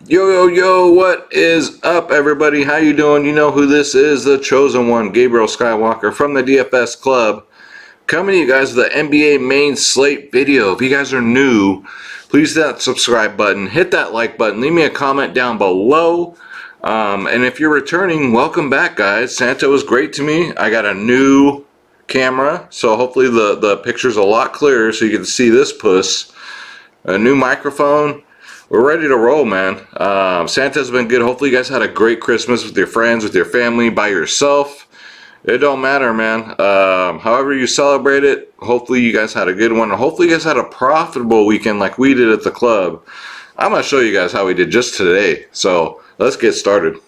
Yo, yo, yo, what is up, everybody? How you doing? You know who this is, the chosen one, Gabriel Skywalker from the DFS Club, coming to you guys with the NBA main slate video. If you guys are new, please hit that subscribe button, hit that like button, leave me a comment down below. And if you're returning, welcome back, guys. Santa was great to me. I got a new camera, so hopefully the picture's a lot clearer so you can see this puss. A new microphone. We're ready to roll, man. Santa's been good. Hopefully you guys had a great Christmas with your friends, with your family, by yourself. It don't matter, man. However you celebrate it, hopefully you guys had a good one. Hopefully you guys had a profitable weekend like we did at the club. I'm going to show you guys how we did just today. So let's get started.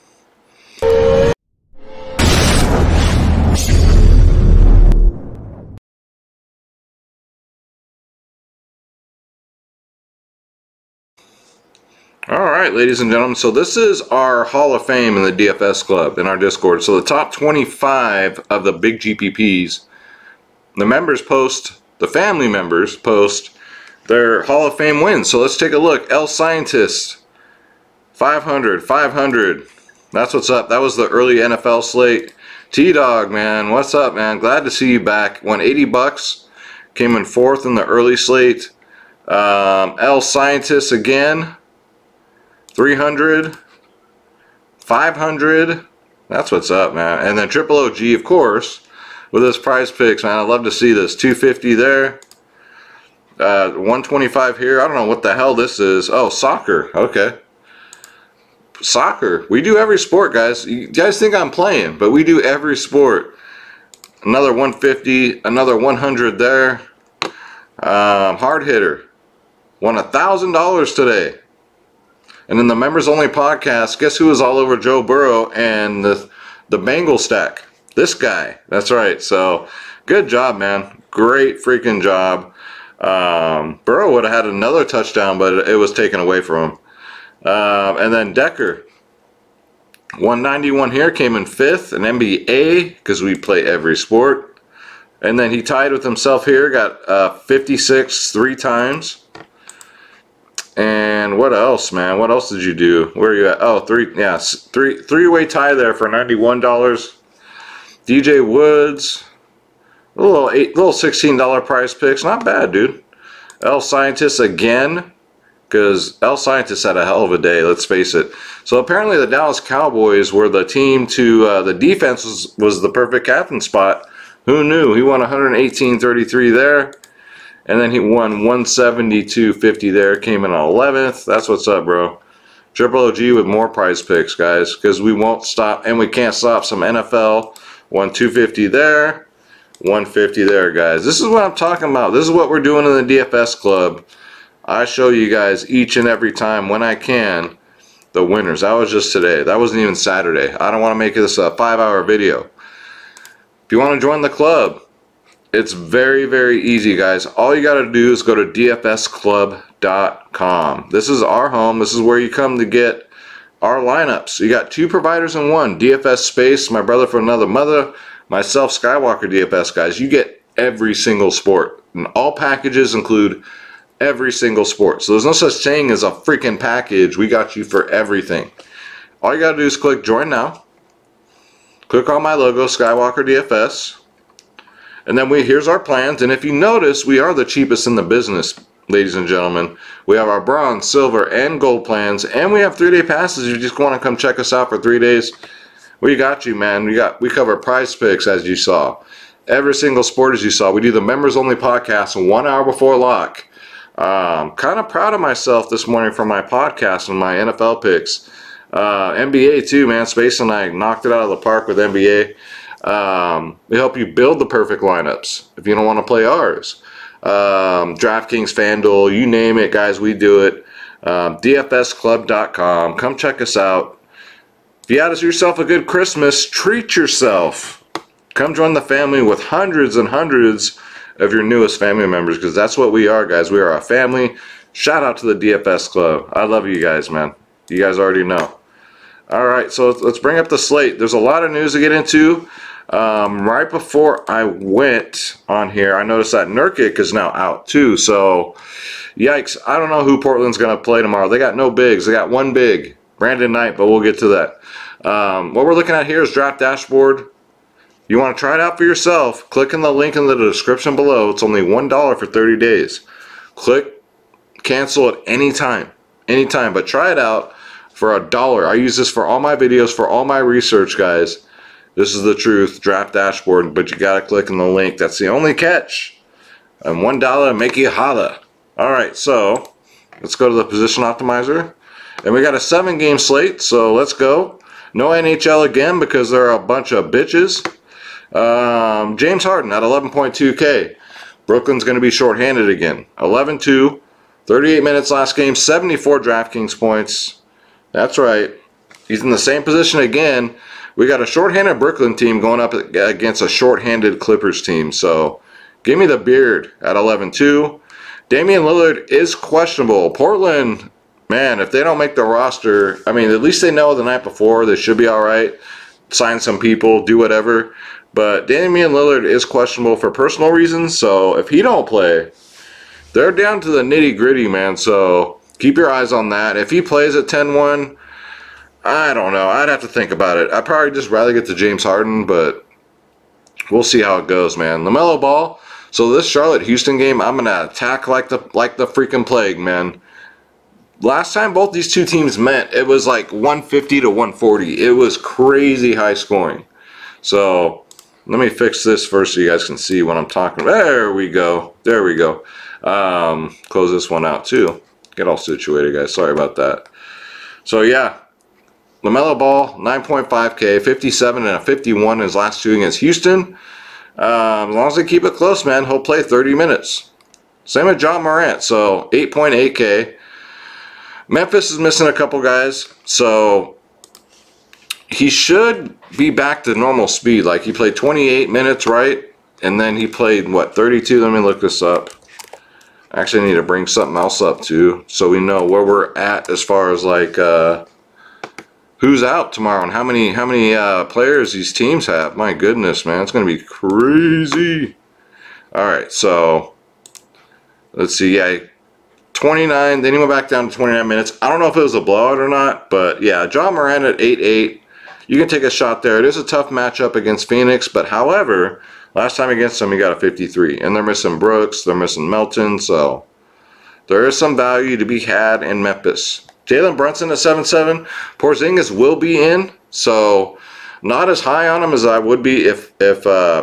Alright, ladies and gentlemen, so this is our Hall of Fame in the DFS Club, in our Discord. So the top 25 of the big GPPs, the members post, the family members post their Hall of Fame wins. So let's take a look. L Scientist, 500, 500. That's what's up. That was the early NFL slate. T-Dog, man, what's up, man? Glad to see you back. Won 80 bucks. Came in 4th in the early slate. L Scientist again. 300, 500, that's what's up, man. And then Triple OG, of course, with his prize picks, man. I'd love to see this. 250 there, 125 here. I don't know what the hell this is. Oh, soccer. Okay. Soccer. We do every sport, guys. You guys think I'm playing, but we do every sport. Another 150, another 100 there. Hard hitter. Won $1,000 today. And in the members only podcast, guess who was all over Joe Burrow and the Bengal stack? This guy. That's right. So good job, man. Great freaking job. Burrow would have had another touchdown, but it was taken away from him. And then Decker, 191 here, came in 5th in NBA because we play every sport. And then he tied with himself here, got 56 3 times. And what else, man? What else did you do? Where are you at? Oh, three-way tie there for $91. DJ Woods, a little $16 prize picks. Not bad, dude. L Scientist again, because L Scientist had a hell of a day, let's face it. So apparently the Dallas Cowboys were the team to, the defense was the perfect captain spot. Who knew? He won 118.33 there. And then he won 172.50 there, came in 11th. That's what's up, bro. Triple OG with more prize picks, guys, because we won't stop, and we can't stop. Some NFL, won 250 there, 150 there, guys. This is what I'm talking about. This is what we're doing in the DFS Club. I show you guys each and every time when I can the winners. That was just today. That wasn't even Saturday. I don't want to make this a 5-hour video. If you want to join the club, it's very, very easy, guys. All you got to do is go to dfsclub.com. This is our home. This is where you come to get our lineups. You got 2 providers in one. DFS Space, my brother from another mother, myself, Skywalker DFS, guys. You get every single sport. And all packages include every single sport. So there's no such thing as a freaking package. We got you for everything. All you got to do is click Join Now. Click on my logo, Skywalker DFS. And then here's our plans, and if you notice, we are the cheapest in the business, ladies and gentlemen. We have our bronze, silver, and gold plans, and we have 3-day passes. If you just want to come check us out for 3 days, we got you, man. We cover prize picks, as you saw. Every single sport, as you saw. We do the members only podcast 1 hour before lock. Kind of proud of myself this morning for my podcast and my NFL picks. NBA too, man. Space and I knocked it out of the park with NBA. We help you build the perfect lineups if you don't want to play ours. DraftKings Fanduel, you name it, guys, we do it. DFSclub.com. Come check us out. If you had yourself a good Christmas, treat yourself. Come join the family with hundreds and hundreds of your newest family members, because that's what we are, guys. We are a family. Shout out to the DFS Club. I love you guys, man. You guys already know. Alright, so let's bring up the slate. There's a lot of news to get into. Right before I went on here, I noticed that Nurkic is now out too. So Yikes. I don't know who Portland's going to play tomorrow. They got no bigs. They got one big, Brandon Knight, but we'll get to that. What we're looking at here is Draft Dashboard. You want to try it out for yourself, click in the link in the description below. It's only $1 for 30 days. Click cancel at any time, but try it out for $1. I use this for all my videos, for all my research, guys. This is the truth, Draft Dashboard, but you got to click in the link. That's the only catch. And $1 make you holla. Alright, so let's go to the position optimizer. And we got a 7-game slate, so let's go. No NHL again because there are a bunch of bitches. James Harden at 11.2K. Brooklyn's going to be shorthanded again. 11-2, 38 minutes last game, 74 DraftKings points. That's right. He's in the same position again. We got a shorthanded Brooklyn team going up against a shorthanded Clippers team. So give me the beard at 11-2. Damian Lillard is questionable. Portland, man, if they don't make the roster, I mean, at least they know the night before. They should be all right. Sign some people, do whatever. But Damian Lillard is questionable for personal reasons, so if he don't play, they're down to the nitty-gritty, man. So keep your eyes on that. If he plays at 10-1, I don't know. I'd have to think about it. I'd probably just rather get to James Harden, but we'll see how it goes, man. LaMelo Ball. So this Charlotte-Houston game, I'm gonna attack like the freaking plague, man. Last time both these two teams met, it was like 150 to 140. It was crazy high scoring. So let me fix this first so you guys can see what I'm talking about. There we go. There we go. Close this one out too. Get all situated, guys. Sorry about that. So yeah, LaMelo Ball, 9.5K, 57 and a 51 in his last two against Houston. As long as they keep it close, man, he'll play 30 minutes. Same with John Morant, so 8.8K. Memphis is missing a couple guys, so he should be back to normal speed. Like, he played 28 minutes, right? And then he played, what, 32? Let me look this up. Actually, I need to bring something else up, too, so we know where we're at as far as, like, who's out tomorrow and how many players these teams have. My goodness, man. It's going to be crazy. All right, so let's see. Yeah, 29. Then he went back down to 29 minutes. I don't know if it was a blowout or not, but, yeah, John Morant at 8-8. You can take a shot there. It is a tough matchup against Phoenix, but however, last time against them, he got a 53. And they're missing Brooks. They're missing Melton. So there is some value to be had in Memphis. Jalen Brunson at 7-7. Porzingis will be in. So not as high on him as I would be if Porzingis,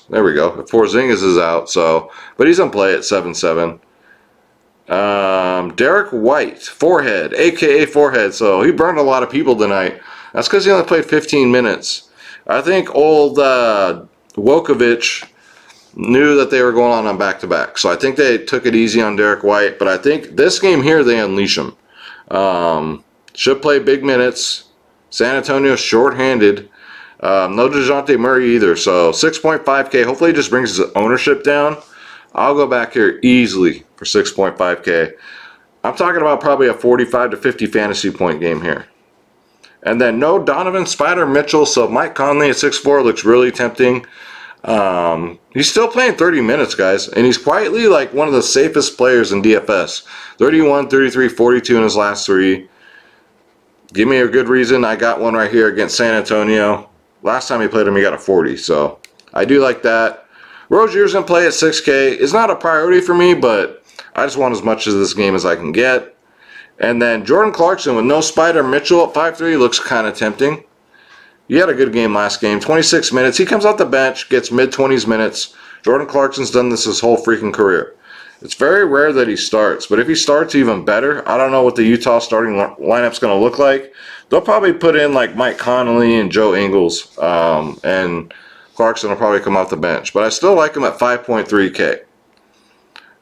there we go, if Porzingis is out. So, but he's going to play at 7-7. Derek White, forehead, aka forehead, so he burned a lot of people tonight. That's because he only played 15 minutes. I think old Wokovich knew that they were going on back-to-back, so I think they took it easy on Derek White, but I think this game here they unleash him. Should play big minutes. San Antonio short-handed. No DeJounte Murray either, so 6.5K. Hopefully it just brings his ownership down. I'll go back here easily for 6.5K. I'm talking about probably a 45 to 50 fantasy point game here. And then no Donovan Spider Mitchell, so Mike Conley at 6'4" looks really tempting. He's still playing 30 minutes, guys, and he's quietly like one of the safest players in DFS. 31, 33, 42 in his last three. Give me a good reason. I got one right here against San Antonio. Last time he played him, he got a 40, so I do like that. Rozier's going to play at 6K. It's not a priority for me, but I just want as much of this game as I can get. And then Jordan Clarkson with no Spider Mitchell at 5'3" looks kind of tempting. He had a good game last game, 26 minutes. He comes off the bench, gets mid-20s minutes. Jordan Clarkson's done this his whole freaking career. It's very rare that he starts, but if he starts, even better. I don't know what the Utah starting lineup's going to look like. They'll probably put in like Mike Conley and Joe Ingles, and Clarkson will probably come off the bench. But I still like him at 5.3K.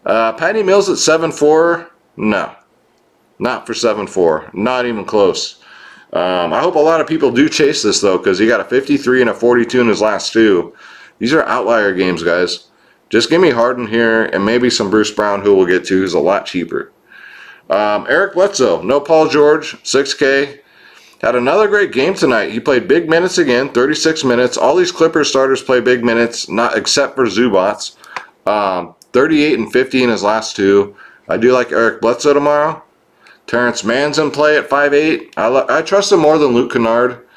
Patty Mills at 7.4, no. Not for 7.4. Not even close. I hope a lot of people do chase this, though, because he got a 53 and a 42 in his last two. These are outlier games, guys. Just give me Harden here and maybe some Bruce Brown, who we'll get to, who's a lot cheaper. Eric Bledsoe, no Paul George, 6K. Had another great game tonight. He played big minutes again, 36 minutes. All these Clippers starters play big minutes, not except for Zubats. 38 and 50 in his last two. I do like Eric Bledsoe tomorrow. Terrence Mann's in play at 5'8". I trust him more than Luke Kennard.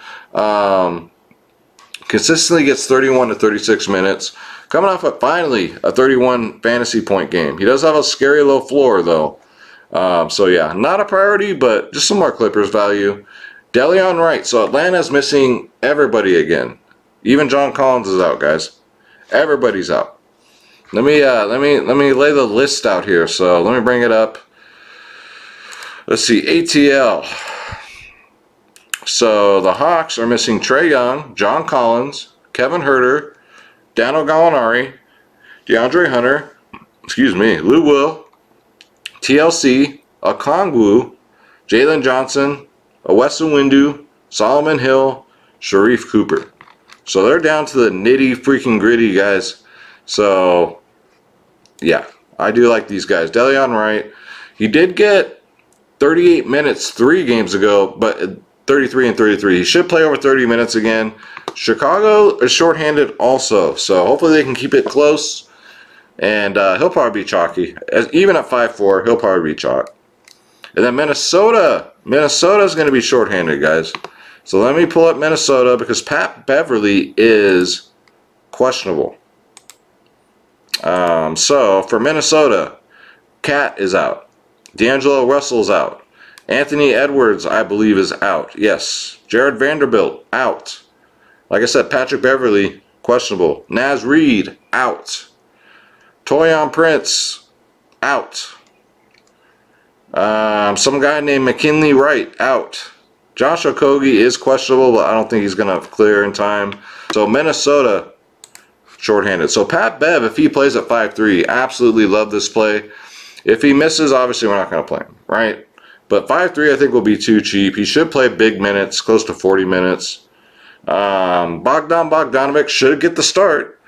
Consistently gets 31 to 36 minutes. Coming off of finally a 31 fantasy point game. He does have a scary low floor though. So yeah, not a priority, but just some more Clippers value. Delion Wright. So Atlanta's missing everybody again. Even John Collins is out, guys. Everybody's out. Let me lay the list out here. So let me bring it up. Let's see, ATL. So the Hawks are missing Trae Young, John Collins, Kevin Huerter, Dano Gallinari, DeAndre Hunter, Lou Will, TLC, Okongwu, Jalen Johnson, Weston Windu, Solomon Hill, Sharif Cooper. So they're down to the nitty freaking gritty, guys. So yeah, I do like these guys. Delion Wright, he did get 38 minutes 3 games ago, but 33 and 33. He should play over 30 minutes again. Chicago is shorthanded also, so hopefully they can keep it close. And he'll probably be chalky. Even at 5'4", he'll probably be chalk. And then Minnesota. Minnesota is going to be shorthanded, guys. So let me pull up Minnesota because Pat Beverly is questionable. So for Minnesota, Cat is out. D'Angelo Russell's out. Anthony Edwards, I believe, is out. Yes. Jared Vanderbilt, out. Like I said, Patrick Beverly, questionable. Naz Reid, out. Taurean Prince, out. Some guy named McKinley Wright, out. Josh Okogie is questionable, but I don't think he's going to clear in time. So Minnesota, shorthanded. So Pat Bev, if he plays at 5'3", absolutely love this play. If he misses, obviously we're not going to play him, right? But 5'3", I think, will be too cheap. He should play big minutes, close to 40 minutes. Bogdan Bogdanovic should get the start.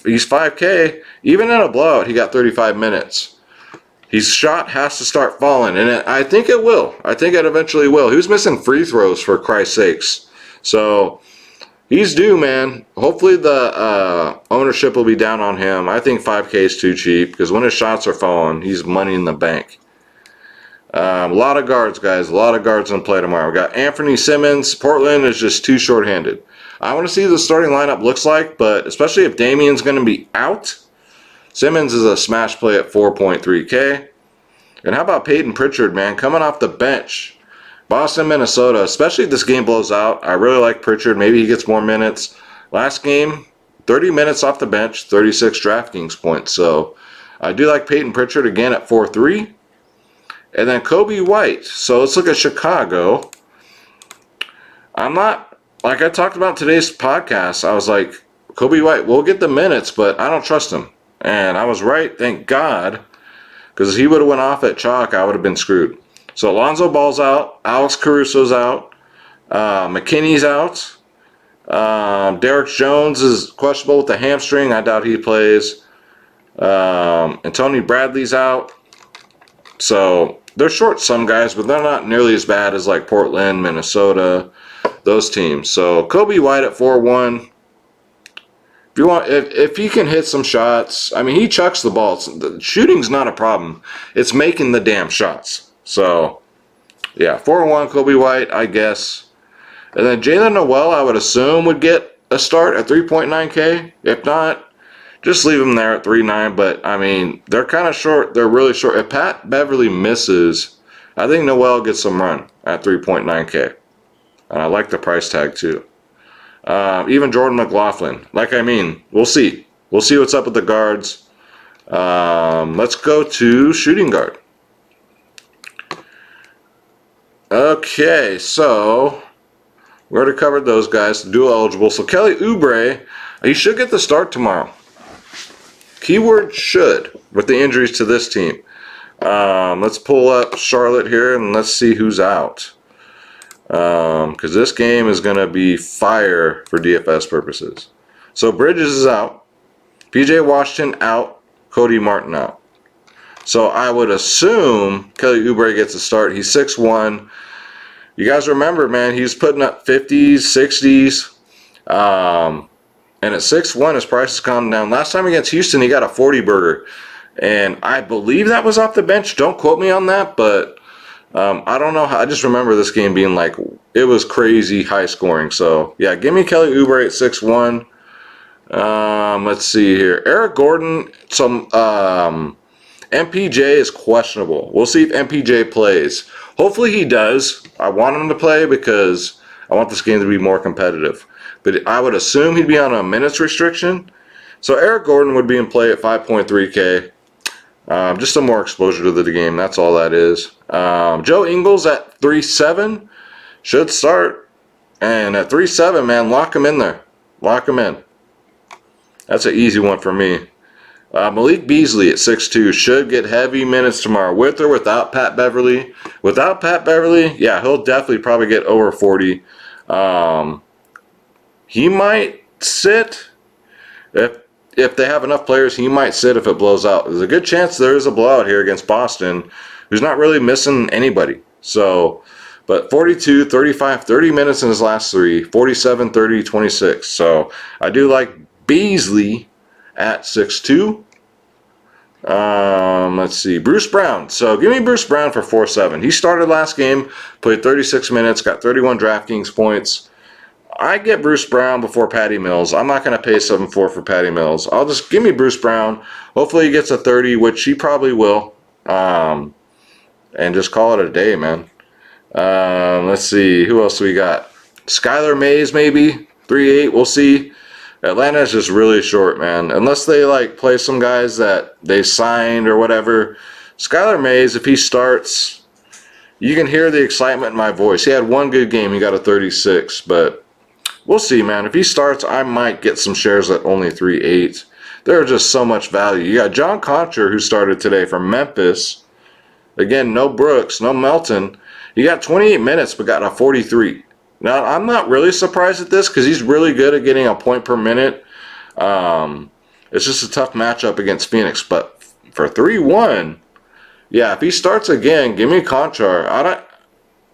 He's 5K. Even in a blowout, he got 35 minutes. His shot has to start falling, and I think it will. I think it eventually will. He was missing free throws, for Christ's sakes. So he's due, man. Hopefully the ownership will be down on him. I think 5K is too cheap because when his shots are falling, he's money in the bank. A lot of guards, guys. A lot of guards in play tomorrow. We got Anthony Simmons. Portland is just too shorthanded. I want to see what the starting lineup looks like, but especially if Damian's going to be out, Simmons is a smash play at 4.3K. And how about Peyton Pritchard, man? Coming off the bench. Boston, Minnesota. Especially if this game blows out. I really like Pritchard. Maybe he gets more minutes. Last game, 30 minutes off the bench, 36 DraftKings points. So I do like Peyton Pritchard again at 4.3. And then Kobe White. So let's look at Chicago. I'm not, like I talked about today's podcast, I was like, Kobe White will get the minutes, but I don't trust him. And I was right, thank God. Because if he would have went off at chalk, I would have been screwed. So Alonzo Ball's out. Alex Caruso's out. McKinney's out. Derek Jones is questionable with the hamstring. I doubt he plays. And Tony Bradley's out. So they're short some guys, but they're not nearly as bad as like Portland, Minnesota, those teams. So Kobe White at 4-1. If you want, if he can hit some shots, I mean he chucks the ball. The shooting's not a problem. It's making the damn shots. So yeah, 4-1 Kobe White, I guess. And then Jalen Noel, I would assume would get a start at 3.9K. If not, just leave him there at 3.9, but I mean, they're kind of short. They're really short. If Pat Beverly misses, I think Noel gets some run at 3.9K. And I like the price tag too. Even Jordan McLaughlin. We'll see. We'll see what's up with the guards. Let's go to shooting guard. Okay, so we already covered those guys. Dual eligible. So Kelly Oubre, he should get the start tomorrow. Keyword should, with the injuries to this team. Let's pull up Charlotte here and let's see who's out. Because this game is going to be fire for DFS purposes. So Bridges is out. PJ Washington out. Cody Martin out. So I would assume Kelly Oubre gets a start. He's 6'1". You guys remember, man, he's putting up 50s, 60s. And at 6'1", his price has gone down. Last time against Houston, he got a 40 burger. And I believe that was off the bench. Don't quote me on that, but I don't know how. I just remember this game being like, it was crazy high scoring. So, yeah, give me Kelly Oubre at 6-1. Let's see here. Eric Gordon, MPJ is questionable. We'll see if MPJ plays. Hopefully he does. I want him to play because I want this game to be more competitive. But I would assume he'd be on a minutes restriction. So Eric Gordon would be in play at 5.3K. Just some more exposure to the game. That's all that is. Joe Ingles at 3.7 should start. And at 3.7, man, lock him in there. Lock him in. That's an easy one for me. Malik Beasley at 6.2 should get heavy minutes tomorrow, with or without Pat Beverly. Without Pat Beverly, yeah, he'll definitely probably get over 40. He might sit if they have enough players. He might sit if it blows out. There's a good chance there is a blowout here against Boston, who's not really missing anybody. So, but 42, 35, 30 minutes in his last three, 47, 30, 26. So I do like Beasley at 6.2. Let's see, Bruce Brown. So give me Bruce Brown for 4.7. He started last game, played 36 minutes, got 31 DraftKings points. I get Bruce Brown before Patty Mills. I'm not going to pay 7.4 for Patty Mills. I'll just give me Bruce Brown. Hopefully he gets a 30, which he probably will. And just call it a day, man. Let's see, who else do we got? Skylar Mays maybe 3.8. We'll see. Atlanta is just really short, man. Unless they like play some guys that they signed or whatever. Skylar Mays, if he starts, you can hear the excitement in my voice. He had one good game. He got a 36, but we'll see, man. If he starts, I might get some shares at only 3.8. There's just so much value. You got John Concher, who started today from Memphis. Again, no Brooks, no Melton. He got 28 minutes, but got a 43. Now, I'm not really surprised at this because he's really good at getting a point per minute. It's just a tough matchup against Phoenix. But for 3-1, yeah, if he starts again, give me Conchar.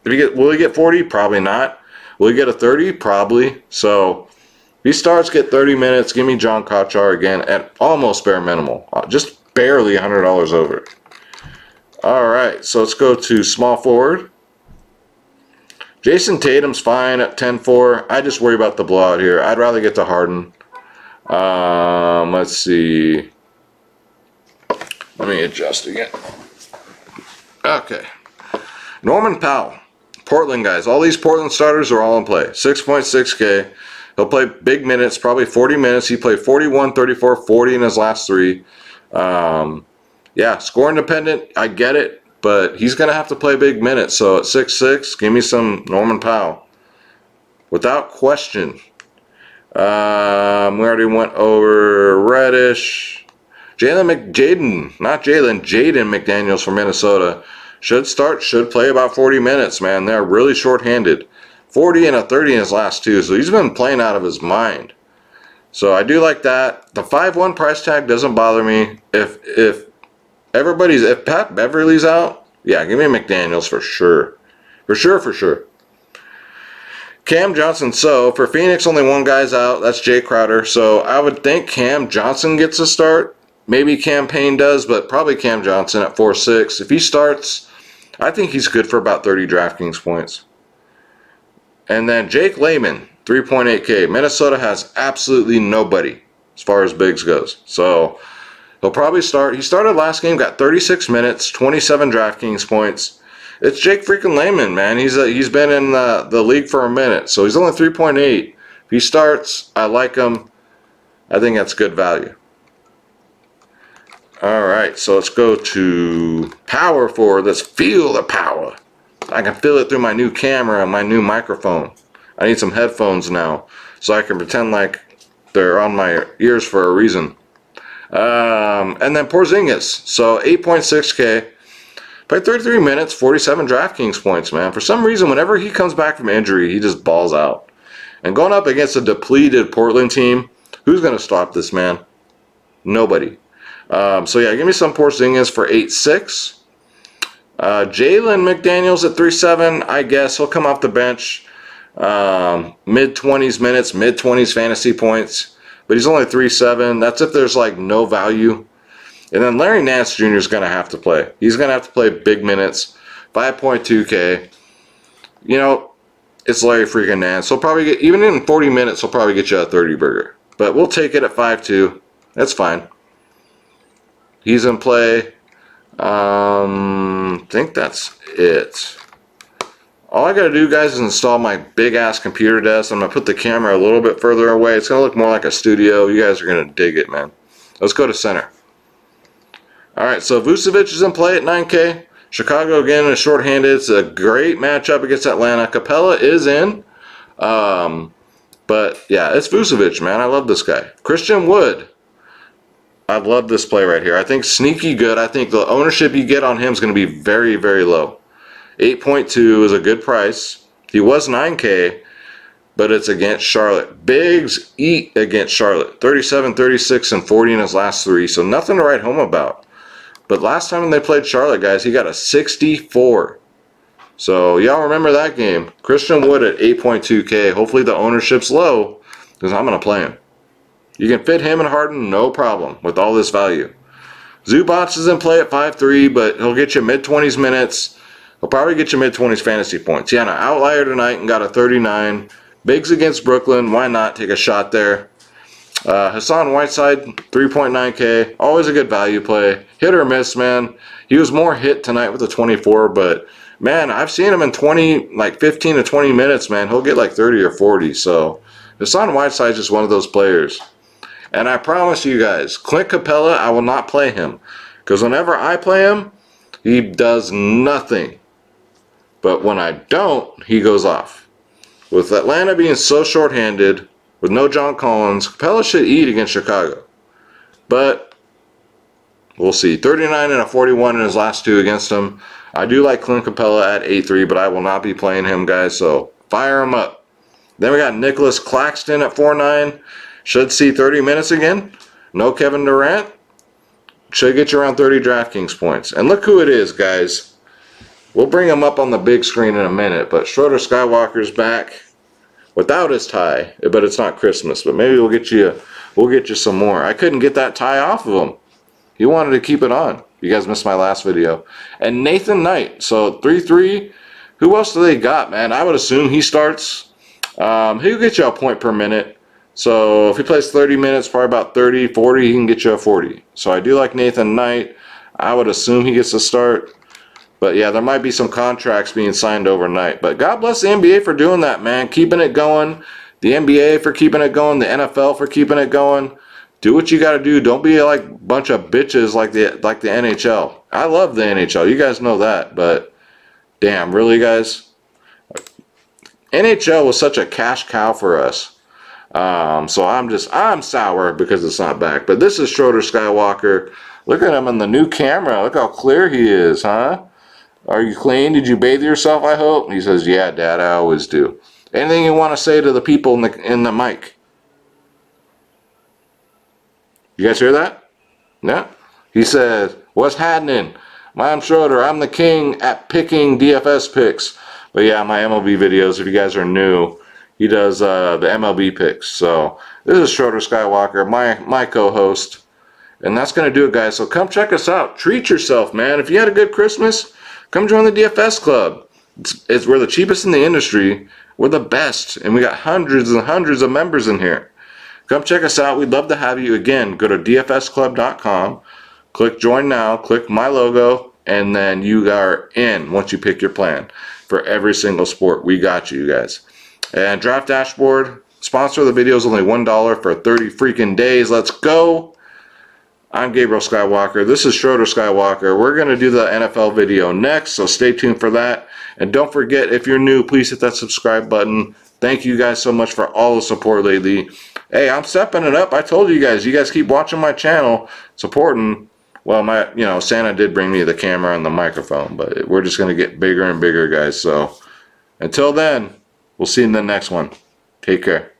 Will he get 40? Probably not. Will he get a 30? Probably. So if he starts, get 30 minutes, give me John Conchar again at almost bare minimal. Just barely $100 over. All right, so let's go to small forward. Jason Tatum's fine at 10.4. I just worry about the blowout here. I'd rather get to Harden. Let's see. Let me adjust again. Okay. Norman Powell. Portland guys. All these Portland starters are all in play. 6.6K. He'll play big minutes, probably 40 minutes. He played 41, 34, 40 in his last three. Yeah, score independent. I get it. But he's going to have to play big minutes. So at 6.6, give me some Norman Powell. Without question. We already went over Reddish. Jaden McDaniels from Minnesota. Should start, should play about 40 minutes, man. They're really short-handed. 40 and a 30 in his last two. So he's been playing out of his mind. So I do like that. The 5-1 price tag doesn't bother me. If Pat Beverly's out, yeah, give me McDaniels for sure. For sure. Cam Johnson. So for Phoenix, only one guy's out. That's Jay Crowder. So I would think Cam Johnson gets a start. Maybe Cam Payne does, but probably Cam Johnson at 4.6. If he starts, I think he's good for about 30 DraftKings points. And then Jake Layman, 3.8K. Minnesota has absolutely nobody as far as bigs goes. So he'll probably start. He started last game, got 36 minutes, 27 DraftKings points. It's Jake freaking Layman, man. He's been in the league for a minute, so he's only 3.8. If he starts, I like him. I think that's good value. All right, so let's go to power forward. Let's feel the power. I can feel it through my new camera and my new microphone. I need some headphones now so I can pretend like they're on my ears for a reason. And then Porzingis. So 8.6K. Played 33 minutes, 47 DraftKings points, man. For some reason, whenever he comes back from injury, he just balls out. And going up against a depleted Portland team, who's going to stop this man? Nobody. So yeah, give me some Porzingis for 8.6. Jalen McDaniels at 3.7. I guess he'll come off the bench. Mid-20s minutes, mid-20s fantasy points. But he's only 3.7. That's if there's like no value. And then Larry Nance Jr. is going to have to play. He's going to have to play big minutes. 5.2K. You know, it's Larry freaking Nance. He'll probably get, even in 40 minutes, he'll probably get you a 30 burger. But we'll take it at 5.2. That's fine. He's in play. I think that's it. All I got to do, guys, is install my big-ass computer desk. I'm going to put the camera a little bit further away. It's going to look more like a studio. You guys are going to dig it, man. Let's go to center. All right, so Vucevic is in play at 9K. Chicago, again, is shorthanded. It's a great matchup against Atlanta. Capella is in. But, yeah, it's Vucevic, man. I love this guy. Christian Wood. I love this play right here. I think sneaky good. I think the ownership you get on him is going to be very, very low. 8.2 is a good price. He was 9K, but it's against Charlotte. Bigs eat against Charlotte. 37, 36, and 40 in his last 3, so nothing to write home about. But last time they played Charlotte, guys, he got a 64. So y'all remember that game. Christian Wood at 8.2K. Hopefully the ownership's low, because I'm going to play him. You can fit him and Harden, no problem, with all this value. Zubac is in play at 5.3, but he'll get you mid-20s minutes. He'll probably get you mid-20s fantasy points. He had an outlier tonight and got a 39. Bigs against Brooklyn. Why not take a shot there? Hassan Whiteside, 3.9K. Always a good value play. Hit or miss, man. He was more hit tonight with a 24, but, man, I've seen him in 15 to 20 minutes, man. He'll get like 30 or 40. So Hassan Whiteside's just one of those players. And I promise you guys, Clint Capella, I will not play him. Because whenever I play him, he does nothing. But when I don't, he goes off. With Atlanta being so shorthanded, with no John Collins, Capella should eat against Chicago. But we'll see. 39 and a 41 in his last 2 against him. I do like Clint Capella at 8.3, but I will not be playing him, guys. So fire him up. Then we got Nicholas Claxton at 4.9. Should see 30 minutes again. No Kevin Durant. Should get you around 30 DraftKings points. And look who it is, guys. We'll bring him up on the big screen in a minute. But Schroeder Skywalker's back without his tie. But it's not Christmas. But maybe we'll get you some more. I couldn't get that tie off of him. He wanted to keep it on. You guys missed my last video. And Nathan Knight. So 3-3. Who else do they got, man? I would assume he starts. He'll get you a point per minute. So if he plays 30 minutes, probably about 30, 40, he can get you a 40. So I do like Nathan Knight. I would assume he gets to start. But yeah, there might be some contracts being signed overnight. But God bless the NBA for doing that, man. Keeping it going. The NBA for keeping it going. The NFL for keeping it going. Do what you got to do. Don't be like a bunch of bitches like the NHL. I love the NHL. You guys know that. But damn, really, guys? NHL was such a cash cow for us. So I'm sour because it's not back. But this is Schroeder Skywalker. Look at him on the new camera. Look how clear he is, huh? Are you clean? Did you bathe yourself, I hope? And he says, yeah, Dad, I always do. Anything you want to say to the people in the mic? You guys hear that? Yeah? He says, what's happening? I'm Schroeder. I'm the king at picking DFS picks. But yeah, my MLB videos, if you guys are new, he does the MLB picks. So this is Schroeder Skywalker, my co-host. And that's going to do it, guys. So come check us out. Treat yourself, man. If you had a good Christmas, come join the DFS Club. We're the cheapest in the industry. We're the best. And we got hundreds and hundreds of members in here. Come check us out. We'd love to have you. Again, go to dfsclub.com. Click join now. Click my logo. And then you are in once you pick your plan for every single sport. We got you guys. And Draft Dashboard, sponsor of the video is only $1 for 30 freaking days. Let's go. I'm Gabriel Skywalker. This is Schroeder Skywalker. We're going to do the NFL video next, so stay tuned for that. And don't forget, if you're new, please hit that subscribe button. Thank you guys so much for all the support lately. Hey, I'm stepping it up. I told you guys keep watching my channel, supporting. Well, Santa did bring me the camera and the microphone, but we're just going to get bigger and bigger, guys. So until then, we'll see you in the next one. Take care.